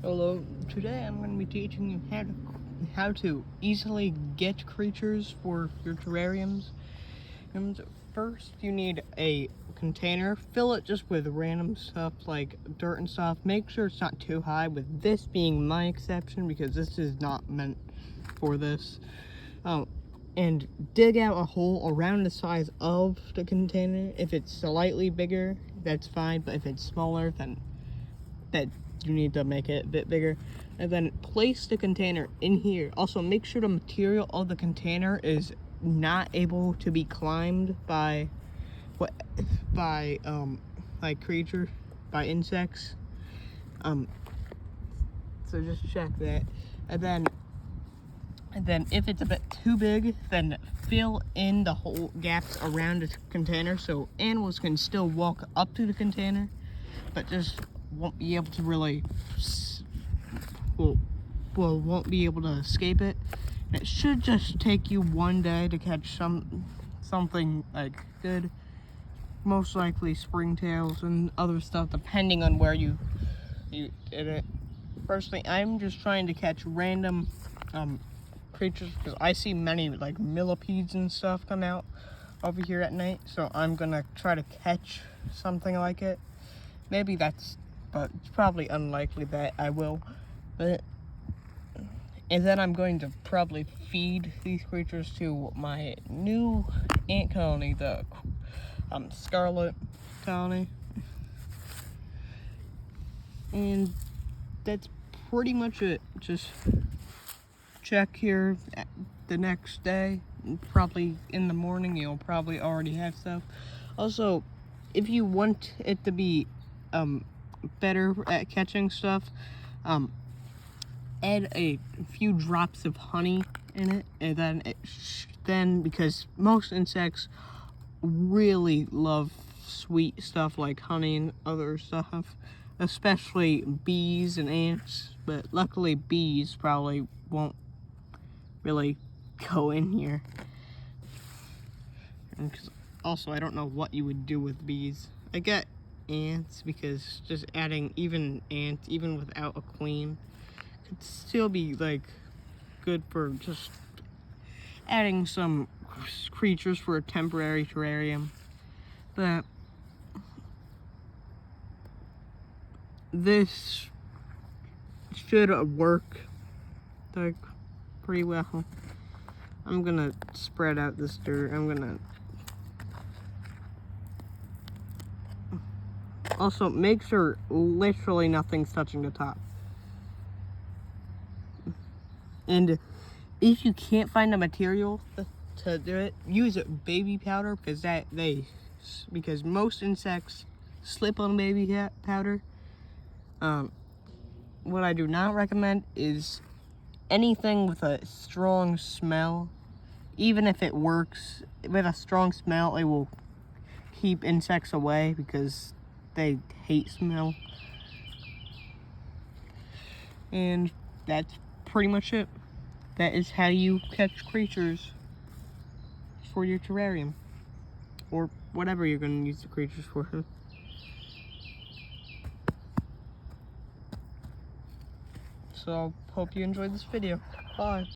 Hello, today I'm going to be teaching you how to easily get creatures for your terrariums. And first you need a container. Fill it just with random stuff like dirt and stuff. Make sure it's not too high, with this being my exception because this is not meant for this. And dig out a hole around the size of the container. If it's slightly bigger, that's fine, but if it's smaller, then you need to make it a bit bigger. And then place the container in here. Also, make sure the material of the container is not able to be climbed by creatures, by insects. So just check that. And then if it's a bit too big, then fill in the whole gaps around the container so animals can still walk up to the container, but just won't be able to really, won't be able to escape it. And it should just take you one day to catch something like good. Most likely springtails and other stuff, depending on where you did it. Personally, I'm just trying to catch random creatures because I see many like millipedes and stuff come out over here at night. So I'm gonna try to catch something like it. Maybe that's, but it's probably unlikely that I will. And then I'm going to probably feed these creatures to my new ant colony, the scarlet colony. And that's pretty much it. Just check here the next day. Probably in the morning, you'll probably already have stuff. Also, if you want it to be better at catching stuff, add a few drops of honey in it, and then because most insects really love sweet stuff like honey and other stuff, especially bees and ants, but luckily bees probably won't really go in here. And also, I don't know what you would do with bees. I get ants because just adding even ants, even without a queen, could still be like good for just adding some creatures for a temporary terrarium. But this should work like pretty well. I'm gonna spread out this dirt. Also make sure literally nothing's touching the top. And if you can't find the material to do it, use baby powder because most insects slip on baby powder. What I do not recommend is anything with a strong smell. Even if it works with a strong smell, it will keep insects away because they hate smell. And that's pretty much it. That is how you catch creatures for your terrarium, or whatever you're going to use the creatures for. So, hope you enjoyed this video. Bye.